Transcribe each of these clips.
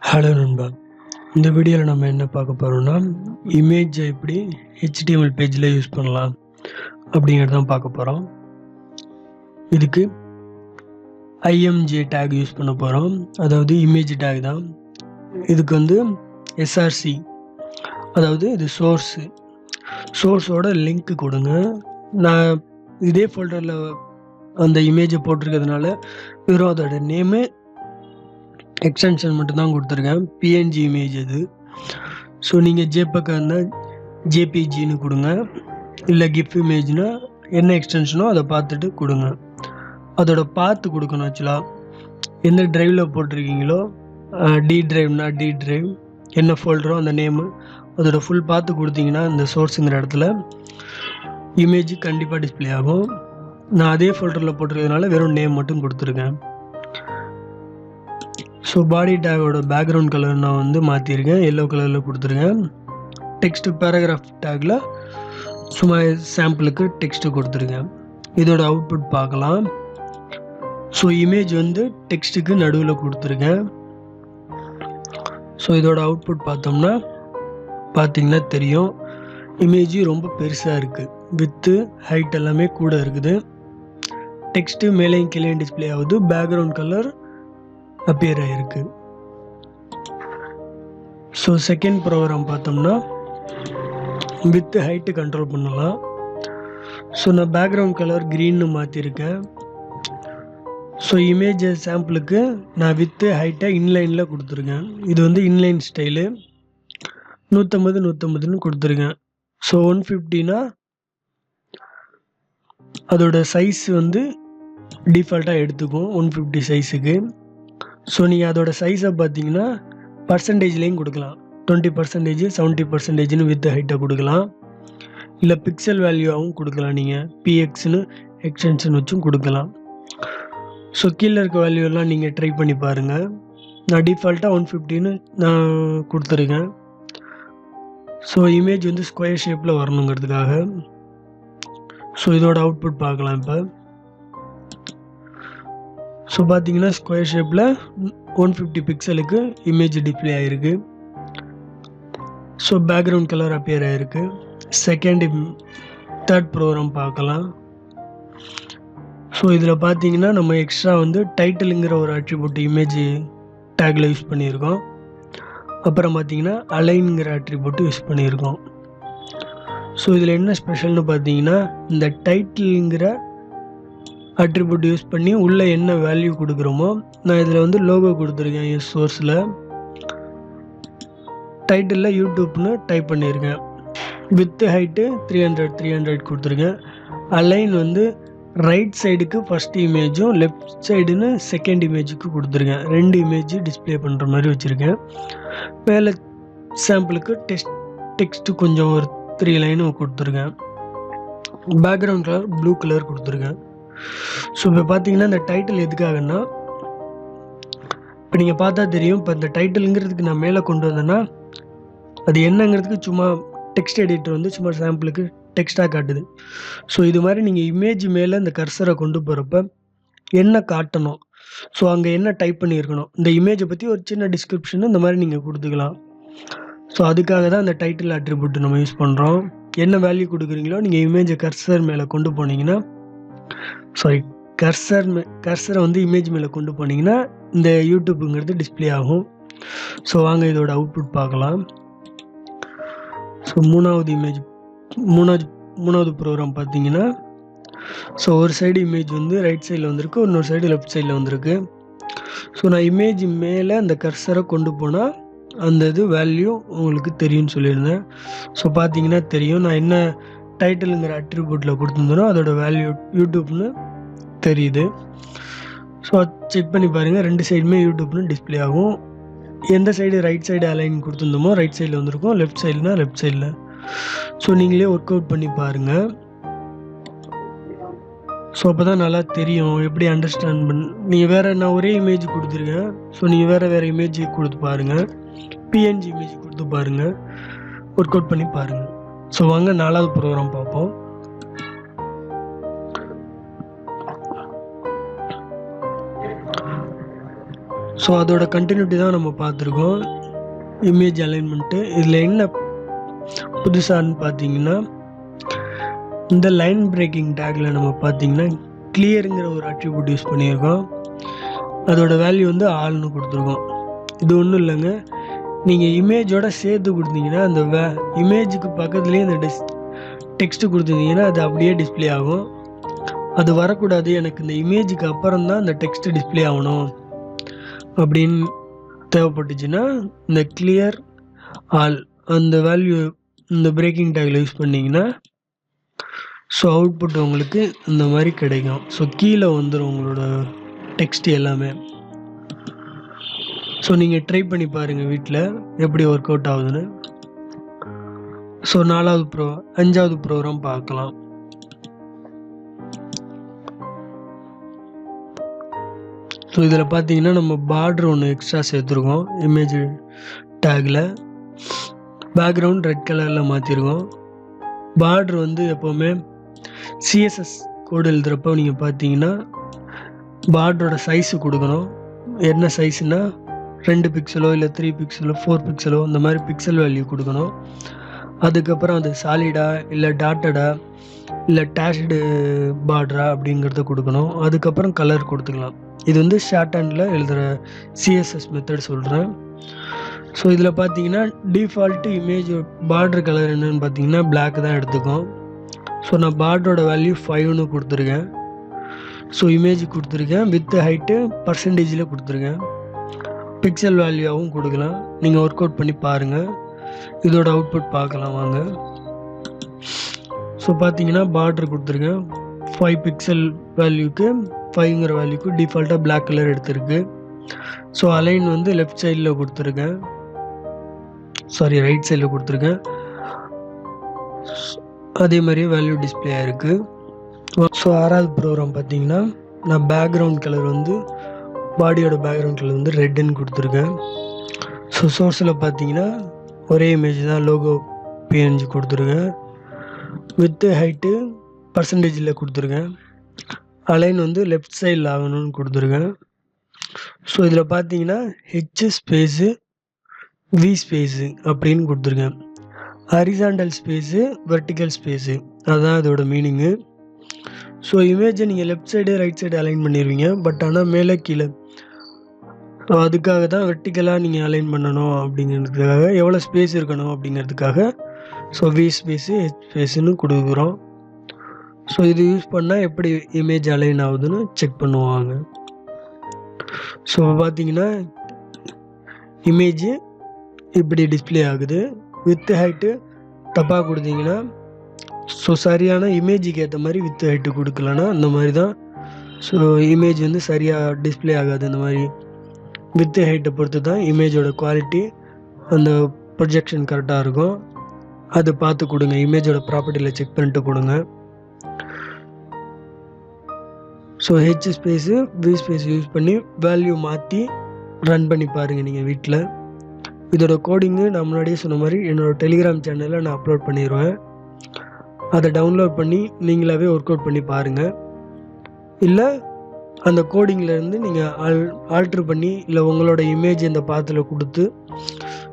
Hello நண்பா. இந்த வீடியோவில் நம்ம என்ன பார்க்க போகிறோம்னா, இமேஜை எப்படி HTML பேஜில் யூஸ் பண்ணலாம் அப்படிங்கிறது தான் பார்க்க போகிறோம். இதுக்கு IMG டேக் யூஸ் பண்ண போகிறோம். அதாவது இமேஜ் டேக் தான். இதுக்கு SRC, அதாவது இது சோர்ஸோட லிங்க் கொடுங்க. நான் இதே ஃபோல்டரில் அந்த இமேஜை போட்டிருக்கிறதுனால வெறும் அதோட நேமு எக்ஸ்டென்ஷன் மட்டும்தான் கொடுத்துருக்கேன். PNG இமேஜ் அது. ஸோ நீங்கள் JPEG இருந்தால் JPGன்னு கொடுங்க, இல்லை GIF இமேஜ்னா என்ன எக்ஸ்டென்ஷனோ அதை பார்த்துட்டு கொடுங்க. அதோட பார்த்து கொடுக்கணும். ஆக்சுவலாக எந்த ட்ரைவில் போட்டிருக்கீங்களோ, D ட்ரைவ்னா D ட்ரைவ், என்ன ஃபோல்டரோ அந்த நேமு, அதோட ஃபுல் பார்த்து கொடுத்தீங்கன்னா இந்த சோர்ஸுங்கிற இடத்துல இமேஜ் கண்டிப்பாக டிஸ்பிளே ஆகும். நான் அதே ஃபோல்டரில் போட்டிருக்கிறதுனால வெறும் நேம் மட்டும் கொடுத்துருக்கேன். ஸோ பாடி டேக்கோட பேக்ரவுண்ட் கலர் நான் மாற்றிருக்கேன், எல்லோ கலரில் கொடுத்துருக்கேன். டெக்ஸ்ட்டு பேராகிராஃப் டேக்கில் சும்மா சாம்பிளுக்கு டெக்ஸ்ட்டு கொடுத்துருக்கேன். இதோட அவுட்புட் பார்க்கலாம். ஸோ இமேஜ் டெக்ஸ்ட்டுக்கு நடுவில் கொடுத்துருக்கேன். ஸோ இதோட அவுட்புட் பார்த்தோம்னா பார்த்திங்கன்னா தெரியும், இமேஜ் ரொம்ப பெருசாக இருக்குது, வித்து ஹைட் எல்லாமே கூட இருக்குது. டெக்ஸ்ட்டு மேலேயும் கீழேயும் டிஸ்பிளே ஆகுது, பேக்ரவுண்ட் கலர் அப்பியர் ஆகிருக்கு. ஸோ செகண்ட் ப்ரோக்ராம் பார்த்தோம்னா வித் ஹைட்டு கண்ட்ரோல் பண்ணலாம். ஸோ நான் பேக்ரவுண்ட் கலர் க்ரீன்னு மாற்றிருக்கேன். ஸோ இமேஜ் சாம்பிளுக்கு நான் வித்து ஹைட்டை இன்லைனில் கொடுத்துருக்கேன். இது இன்லைன் ஸ்டைலு 150 கொடுத்துருக்கேன். ஸோ 150னா அதோட சைஸ் டிஃபால்ட்டாக எடுத்துக்கும் 150 சைஸுக்கு. ஸோ நீங்கள் அதோட சைஸை பார்த்தீங்கன்னா பர்சன்டேஜ்லேயும் கொடுக்கலாம். 20%, 70%ன்னு வித் ஹைட்டை கொடுக்கலாம், இல்லை பிக்சல் வேல்யூவாகவும் கொடுக்கலாம். நீங்கள் PXன்னு எக்ஸ்டென்ஷன் வச்சும் கொடுக்கலாம். ஸோ கீழே இருக்க வேல்யூலாம் நீங்கள் ட்ரை பண்ணி பாருங்கள். நான் டிஃபால்ட்டாக 150ன்னு நான் கொடுத்துருக்கேன். ஸோ இமேஜ் ஸ்கொயர் ஷேப்பில் வரணுங்கிறதுக்காக. ஸோ இதோட அவுட்புட் பார்க்கலாம். இப்போ ஸோ பார்த்தீங்கன்னா ஸ்கொயர் ஷேப்பில் 150 பிக்சலுக்கு இமேஜ் டிஸ்பிளே ஆகிருக்கு. ஸோ பேக்ரவுண்ட் கலர் அப்பியர் ஆகிருக்கு. தேர்ட் ப்ரோக்ராம் பார்க்கலாம். ஸோ இதில் பார்த்தீங்கன்னா நம்ம எக்ஸ்ட்ரா டைட்டிலுங்கிற ஒரு அட்ரிபியூட் இமேஜ் டேக்கில் யூஸ் பண்ணியிருக்கோம். அப்புறம் பார்த்தீங்கன்னா அலைனுங்கிற அட்ரிபியூட் யூஸ் பண்ணியிருக்கோம். ஸோ இதில் என்ன ஸ்பெஷல்னு பார்த்தீங்கன்னா, இந்த டைட்டிலுங்கிற அட்ரிபியூட் யூஸ் பண்ணி உள்ளே என்ன வேல்யூ கொடுக்குறோமோ, நான் இதில் லோகோ கொடுத்துருக்கேன். என் சோர்ஸில் டைட்டிலில் யூடியூப்னு டைப் பண்ணியிருக்கேன். வித் ஹைட்டு 300 கொடுத்துருக்கேன். அலைன் ரைட் சைடுக்கு ஃபஸ்ட் இமேஜும் லெஃப்ட் சைடுன்னு செகண்ட் இமேஜுக்கு கொடுத்துருக்கேன். 2 இமேஜ் டிஸ்பிளே பண்ணுற மாதிரி வச்சுருக்கேன். மேலே சாம்பிளுக்கு டெக்ஸ்ட்டு கொஞ்சம் ஒரு 3 லைனும் கொடுத்துருக்கேன். பேக்ரவுண்ட் கலர் ப்ளூ கலர் கொடுத்துருக்கேன். ஸோ இப்போ பார்த்தீங்கன்னா இந்த டைட்டில் எதுக்காகன்னா, இப்போ நீங்கள் பார்த்தா தெரியும், இப்போ இந்த டைட்டிலுங்கிறதுக்கு நான் மேலே கொண்டு வந்தேன்னா அது என்னங்கிறதுக்கு சும்மா டெக்ஸ்ட் எடிட்டர் சும்மா சாம்பிளுக்கு டெக்ஸ்ட்டாக காட்டுது. ஸோ இது மாதிரி நீங்கள் இமேஜ் மேலே இந்த கர்சரை கொண்டு போகிறப்ப என்ன காட்டணும், ஸோ அங்கே என்ன டைப் பண்ணியிருக்கணும், இந்த இமேஜை பற்றி ஒரு சின்ன டிஸ்கிரிப்ஷன் இந்த மாதிரி நீங்கள் கொடுத்துக்கலாம். ஸோ அதுக்காக தான் அந்த டைட்டில் அட்ரிபியூட் நம்ம யூஸ் பண்ணுறோம். என்ன வேல்யூ கொடுக்குறீங்களோ நீங்கள் இமேஜை கர்சர் மேலே கொண்டு போனீங்கன்னா, கர்சரை இமேஜ் மேலே கொண்டு போனீங்கன்னா இந்த யூடியூப்புங்கிறது டிஸ்பிளே ஆகும். ஸோ வாங்க இதோட அவுட்புட் பார்க்கலாம். ஸோ மூணாவது ப்ரோக்ராம் பார்த்தீங்கன்னா, ஸோ ஒரு சைடு இமேஜ் ரைட் சைடில் வந்திருக்கு, இன்னொரு சைடு லெஃப்ட் சைடில் வந்திருக்கு. ஸோ நான் இமேஜ் மேலே அந்த கர்சரை கொண்டு போனால் அந்த இது வேல்யூ உங்களுக்கு தெரியும்னு சொல்லியிருந்தேன். ஸோ பார்த்தீங்கன்னா தெரியும், நான் என்ன டைட்டிலுங்கிற அட்ரிபியூட்டில் கொடுத்துருந்தோம் அதோட வேல்யூ யூடியூப்னு தெரியுது. ஸோ செக் பண்ணி பாருங்கள், 2 சைடுமே யூடியூப்னு டிஸ்பிளே ஆகும். எந்த சைடு ரைட் சைடு அலைன் கொடுத்துருந்தோமோ ரைட் சைடில் வந்திருக்கும், லெஃப்ட் சைடுனா லெஃப்ட் சைடில். ஸோ நீங்களே ஒர்க் அவுட் பண்ணி பாருங்கள். ஸோ அப்போ தான் நல்லா தெரியும் எப்படி அண்டர்ஸ்டாண்ட் நீங்கள் நான் ஒரே இமேஜ் கொடுத்துருக்கேன். ஸோ நீங்கள் வேறு இமேஜ் கொடுத்து பாருங்கள், PNG இமேஜ் கொடுத்து பாருங்கள், ஒர்க் அவுட் பண்ணி பாருங்கள். ஸோ வாங்க 4வது ப்ரோக்ராம் பார்ப்போம். ஸோ அதோட கண்டினியூட்டி தான் நம்ம பார்த்துருக்கோம். இமேஜ் அலைன்மெண்ட்டு இதில் என்ன புதுசான்னு பார்த்தீங்கன்னா, இந்த லைன் பிரேக்கிங் டேக்கில் நம்ம பார்த்தீங்கன்னா கிளியருங்கிற ஒரு அட்ரிபியூட் யூஸ் பண்ணியிருக்கோம். அதோட வேல்யூ வந்து ஆல்னு கொடுத்துருக்கோம். இது ஒன்றும் இல்லைங்க, நீங்கள் இமேஜோட சேர்த்து கொடுத்தீங்கன்னா அந்த இமேஜுக்கு பக்கத்துலேயே இந்த டெக்ஸ்ட்டு கொடுத்துருந்தீங்கன்னா அது அப்படியே டிஸ்பிளே ஆகும். அது வரக்கூடாது, எனக்கு இந்த இமேஜுக்கு அப்புறம் தான் இந்த டெக்ஸ்ட்டு டிஸ்பிளே ஆகணும் அப்படின்னு தேவைப்பட்டுச்சுன்னா இந்த கிளியர் ஆல் அந்த வேல்யூ இந்த பிரேக்கிங் டேக்கில் யூஸ் பண்ணிங்கன்னா ஸோ அவுட்புட் உங்களுக்கு இந்த மாதிரி கிடைக்கும். ஸோ கீழே வந்துடும் உங்களோட டெக்ஸ்ட் எல்லாமே. ஸோ நீங்கள் ட்ரை பண்ணி பாருங்கள் வீட்டில் எப்படி ஒர்க் அவுட் ஆகுதுன்னு. ஸோ 5வது ப்ரோக்ராம் பார்க்கலாம். ஸோ இதில் பார்த்தீங்கன்னா நம்ம பார்டர் ஒன்று எக்ஸ்ட்ரா சேர்த்துருக்கோம். இமேஜ் டேக்கில் பேக்ரவுண்ட் ரெட் கலரில் மாற்றிருக்கோம். பார்டர் வந்து எப்போவுமே சிஎஸ்எஸ் கோடு எழுதுகிறப்போ நீங்கள் பார்த்தீங்கன்னா பார்டரோட சைஸு கொடுக்கணும். என்ன சைஸுனால் 2 பிக்சலோ இல்லை 3 பிக்சலோ 4 பிக்சலோ இந்த மாதிரி பிக்சல் வேல்யூ கொடுக்கணும். அதுக்கப்புறம் அது சாலிடா இல்லை டாட்டடா இல்லை டேஷ்டு பார்டரா அப்படிங்கிறத கொடுக்கணும். அதுக்கப்புறம் கலர் கொடுத்துக்கலாம். இது வந்து ஷார்ட் ஹேண்டில் எழுதுகிற சிஎஸ்எஸ் மெத்தட் சொல்கிறேன். ஸோ இதில் பார்த்தீங்கன்னா டிஃபால்ட்டு இமேஜ் பார்டர் கலர் என்னென்னு பார்த்தீங்கன்னா பிளாக் தான் எடுத்துக்கும். ஸோ நான் பார்டரோட வேல்யூ 5ன்னு கொடுத்துருக்கேன். ஸோ இமேஜ் கொடுத்துருக்கேன், வித் ஹைட்டு பர்சன்டேஜில் கொடுத்துருக்கேன். பிக்சல் வேல்யூவாகவும் கொடுக்கலாம். நீங்கள் ஒர்க் அவுட் பண்ணி பாருங்கள், இதோட அவுட்புட் பார்க்கலாம் வாங்க. ஸோ பார்த்தீங்கன்னா பார்டர் கொடுத்துருக்கேன் 5 பிக்சல் வேல்யூக்கு 5ங்கிற வேல்யூக்கு டிஃபால்ட்டாக பிளாக் கலர் எடுத்திருக்கு. ஸோ அலைன் வந்து லெஃப்ட் சைடில் கொடுத்துருக்கேன், ரைட் சைடில் கொடுத்துருக்கேன். அதே மாதிரியே வேல்யூ டிஸ்பிளே ஆகிருக்கு. ஸோ 6வது ப்ரோக்ராம் பார்த்தீங்கன்னா நான் பேக்ரவுண்ட் கலர் வந்து பாடியோட பேக்ரவுண்ட் கலர் வந்து ரெட்டுன்னு கொடுத்துருக்கேன். ஸோ சோர்ஸில் பார்த்தீங்கன்னா ஒரே இமேஜ் தான், லோகோ பிஎன்ஜி கொடுத்துருக்கேன். வித்து ஹைட்டு பர்சன்டேஜில் கொடுத்துருக்கேன். அலைன் வந்து லெஃப்ட் சைடில் ஆகணும்னு கொடுத்துருக்கேன். ஸோ இதில் பார்த்தீங்கன்னா ஹெச் ஸ்பேஸு வி ஸ்பேஸு அப்படின்னு கொடுத்துருக்கேன். ஹரிசாண்டல் ஸ்பேஸு வெர்டிக்கல் ஸ்பேஸு, அதுதான் இதோட மீனிங்கு. ஸோ இமேஜை நீங்கள் left side right side align பண்ணிடுவீங்க, பட் ஆனால் மேலே கீழே. ஸோ அதுக்காக தான் வெர்டிக்கலாக நீங்கள் அலைன் பண்ணணும் அப்படிங்கிறதுக்காக, எவ்வளோ ஸ்பேஸ் இருக்கணும் அப்படிங்கிறதுக்காக ஸோ வி ஸ்பேஸு ஹெச் ஸ்பேஸுன்னு கொடுக்குறோம். ஸோ இது யூஸ் பண்ணால் எப்படி இமேஜ் அலைன் ஆகுதுன்னு செக் பண்ணுவாங்க. ஸோ பார்த்தீங்கன்னா இமேஜு இப்படி டிஸ்பிளே ஆகுது. வித் ஹைட்டு தப்பாக கொடுத்தீங்கன்னா ஸோ சரியான இமேஜுக்கு ஏற்ற மாதிரி வித் ஹைட்டு கொடுக்கலன்னா அந்த மாதிரி தான் ஸோ இமேஜ் வந்து சரியாக டிஸ்பிளே ஆகாது. இந்த மாதிரி வித் ஹைட்டை பொறுத்து தான் இமேஜோட குவாலிட்டி, அந்த ப்ரொஜெக்ஷன் கரெக்டாக இருக்கும். அது பார்த்து கொடுங்க, இமேஜோட ப்ராப்பர்ட்டியில் செக் பண்ணிட்டு கொடுங்க. So H space V space use பண்ணி வேல்யூ மாற்றி ரன் பண்ணி பாருங்கள் நீங்கள் வீட்டில். இதோட கோடிங்கு நான் முன்னாடியே சொன்ன மாதிரி என்னோடய டெலிகிராம் சேனலில் நான் அப்லோட் பண்ணிடுவேன். அதை டவுன்லோட் பண்ணி நீங்களாகவே ஒர்க் அவுட் பண்ணி பாருங்கள். இல்லை அந்த கோடிங்லேருந்து நீங்கள் ஆல்ட்ரு பண்ணி இல்லை உங்களோட இமேஜ் இந்த பாத்தில் கொடுத்து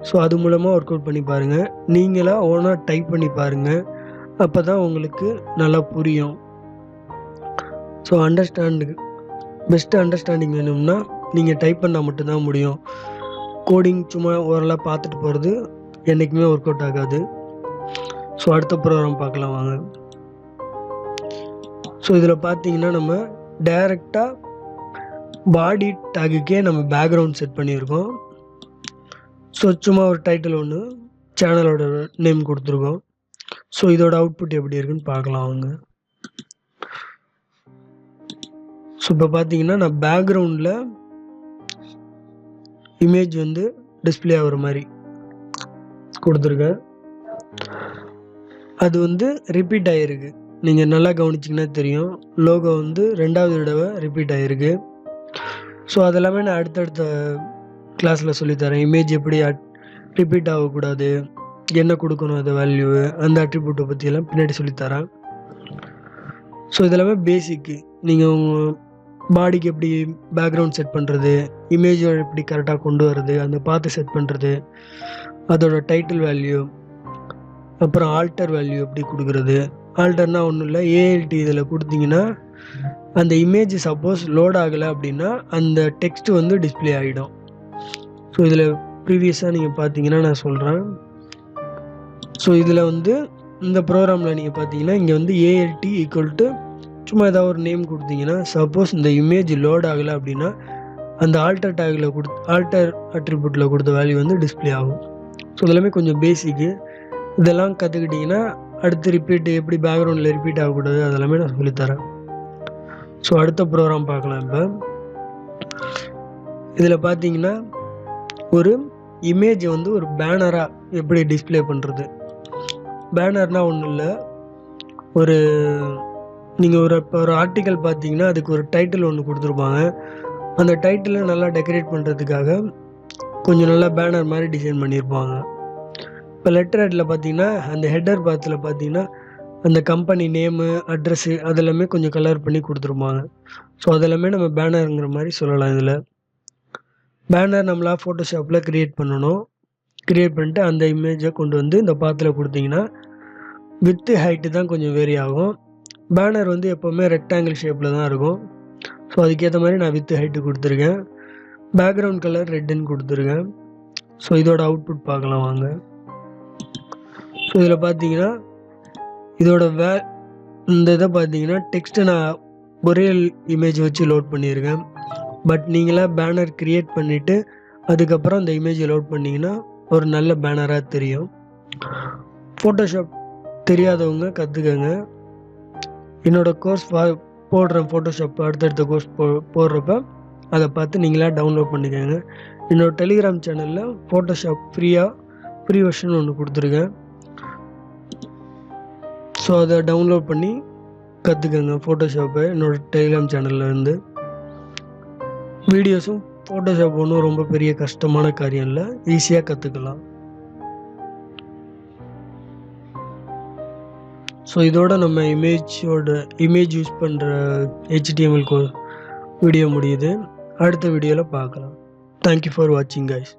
ஸோ அது மூலமாக ஒர்க் அவுட் பண்ணி பாருங்கள். நீங்களாக ஓனாக டைப் பண்ணி பாருங்கள், அப்போ தான் உங்களுக்கு நல்லா புரியும். ஸோ பெஸ்ட்டு அண்டர்ஸ்டாண்டிங் வேணும்னா நீங்கள் டைப் பண்ணால் மட்டும்தான் முடியும். கோடிங் சும்மா ஓரளவு பார்த்துட்டு போகிறது என்றைக்குமே ஒர்க் அவுட் ஆகாது. ஸோ அடுத்த ப்ரோக்ராம் பார்க்கலாம் வாங்க. ஸோ இதில் பார்த்தீங்கன்னா நம்ம டைரெக்டாக பாடி டேக்குக்கே நம்ம பேக்ரவுண்ட் செட் பண்ணியிருக்கோம். ஸோ சும்மா ஒரு டைட்டில் ஒன்று, சேனலோட நேம் கொடுத்துருக்கோம். ஸோ இதோட அவுட்புட் எப்படி இருக்குன்னு பார்க்கலாம் வாங்க. ஸோ இப்போ பார்த்தீங்கன்னா நான் பேக்ரவுண்டில் இமேஜ் வந்து டிஸ்பிளே ஆகிற மாதிரி கொடுத்துருக்கேன். அது வந்து ரிப்பீட் ஆகிருக்கு, நீங்கள் நல்லா கவனிச்சிங்கன்னா தெரியும். லோகோ வந்து 2வது தடவை ரிப்பீட் ஆகிருக்கு. ஸோ அதெல்லாமே நான் அடுத்தடுத்த கிளாஸில் சொல்லித்தரேன். இமேஜ் எப்படி ரிப்பீட் ஆகக்கூடாது, என்ன கொடுக்கணும் அது வேல்யூ, அந்த அட்ரிபியூட்டை பற்றியெல்லாம் பின்னாடி சொல்லித்தரேன். ஸோ இதெல்லாமே பேசிக்கு. நீங்கள் பாடிக்கு எப்படி பேக்ரவுண்ட் செட் பண்ணுறது, இமேஜை எப்படி கரெக்டாக கொண்டு வர்றது, அந்த பாத்து செட் பண்ணுறது, அதோட டைட்டில் வேல்யூ, அப்புறம் ஆல்டர் வேல்யூ எப்படி கொடுக்குறது. ஆல்டர்னா ஒன்றும் இல்லை, ஏஎல்டி இதில் கொடுத்தீங்கன்னா அந்த இமேஜ் சப்போஸ் லோட் ஆகலை அப்படின்னா அந்த டெக்ஸ்ட் வந்து டிஸ்பிளே ஆகிடும். ஸோ இதில் ப்ரீவியஸாக நீங்கள் பார்த்தீங்கன்னா நான் சொல்கிறேன். ஸோ இதில் வந்து இந்த ப்ரோக்ராமில் நீங்கள் பார்த்தீங்கன்னா இங்கே வந்து ஏஎல்டி ஈக்குவல் டு சும்மா ஏதாவது ஒரு நேம் கொடுத்தீங்கன்னா சப்போஸ் இந்த இமேஜ் லோட் ஆகலை அப்படின்னா அந்த ஆல்டர் டேக்கில் ஆல்டர் அட்ரிபியூட்டில் கொடுத்த வேல்யூ வந்து டிஸ்பிளே ஆகும். ஸோ இதெல்லாமே கொஞ்சம் பேசிக்கு. இதெல்லாம் கற்றுக்கிட்டிங்கன்னா அடுத்து ரிப்பீட் எப்படி பேக்ரவுண்டில் ரிப்பீட் ஆகக்கூடாது அதெல்லாமே நான் சொல்லித்தரேன். ஸோ அடுத்த ப்ரோக்ராம் பார்க்கலாம். இப்போ இதில் பார்த்தீங்கன்னா ஒரு இமேஜ் வந்து ஒரு பேனராக எப்படி டிஸ்பிளே பண்ணுறது. பேனர்னால் ஒன்றும் இல்லை, ஒரு நீங்கள் இப்போ ஒரு ஆர்டிக்கல் பார்த்தீங்கன்னா அதுக்கு ஒரு டைட்டில் ஒன்று கொடுத்துருப்பாங்க. அந்த டைட்டிலை நல்லா டெக்கரேட் பண்ணுறதுக்காக கொஞ்சம் நல்லா பேனர் மாதிரி டிசைன் பண்ணியிருப்பாங்க. இப்போ லெட்டர் ஹெட்டில் பார்த்தீங்கன்னா அந்த ஹெட்டர் பாத்தில் பார்த்தீங்கன்னா அந்த கம்பெனி நேமு, அட்ரஸ்ஸு அதெல்லாமே கொஞ்சம் கலர் பண்ணி கொடுத்துருப்பாங்க. ஸோ அதெல்லாமே நம்ம பேனருங்கிற மாதிரி சொல்லலாம். இதில் பேனர் நம்மளாக ஃபோட்டோஷாப்பில் க்ரியேட் பண்ணணும். க்ரியேட் பண்ணிட்டு அந்த இமேஜை கொண்டு வந்து இந்த பாத்தில் கொடுத்தீங்கன்னா வித்து ஹைட்டு தான் கொஞ்சம் வேரி ஆகும். பேனர் வந்து எப்போவுமே ரெக்டாங்கிள் ஷேப்பில் தான் இருக்கும். ஸோ அதுக்கேற்ற மாதிரி நான் வித்து ஹைட்டு கொடுத்துருக்கேன். பேக்ரவுண்ட் கலர் ரெட்டுன்னு கொடுத்துருக்கேன். ஸோ இதோட அவுட்புட் பார்க்கலாம் வாங்க. ஸோ இதில் பார்த்தீங்கன்னா இதோட இந்த இதை பார்த்தீங்கன்னா டெக்ஸ்ட்டை நான் ஒரே இமேஜ் வச்சு லோட் பண்ணியிருக்கேன். பட் நீங்களாக பேனர் க்ரியேட் பண்ணிவிட்டு அதுக்கப்புறம் அந்த இமேஜை லோட் பண்ணிங்கன்னா ஒரு நல்ல பேனராக தெரியும். ஃபோட்டோஷாப் தெரியாதவங்க கற்றுக்கங்க. என்னோடய கோர்ஸ் போடுறேன், ஃபோட்டோஷாப் அடுத்தடுத்த கோர்ஸ் போடுறப்ப அதை பார்த்து நீங்களாக டவுன்லோட் பண்ணிக்கோங்க. என்னோடய டெலிகிராம் சேனலில் ஃபோட்டோஷாப் ஃப்ரீ வெர்ஷன் ஒன்று கொடுத்துருக்கேன். ஸோ அதை டவுன்லோட் பண்ணி கற்றுக்கங்க ஃபோட்டோஷாப்பை என்னோடய டெலிகிராம் சேனலில் இருந்து. வீடியோஸும் ஃபோட்டோஷாப் ஒன்றும் ரொம்ப பெரிய கஷ்டமான காரியம் இல்லை, ஈஸியாக கற்றுக்கலாம். ஸோ இதோட நம்ம இமேஜ் யூஸ் பண்ணுற HTML வீடியோ முடியுது. அடுத்த வீடியோவில் பார்க்கலாம். தேங்க்யூ ஃபார் வாட்சிங் கைஸ்.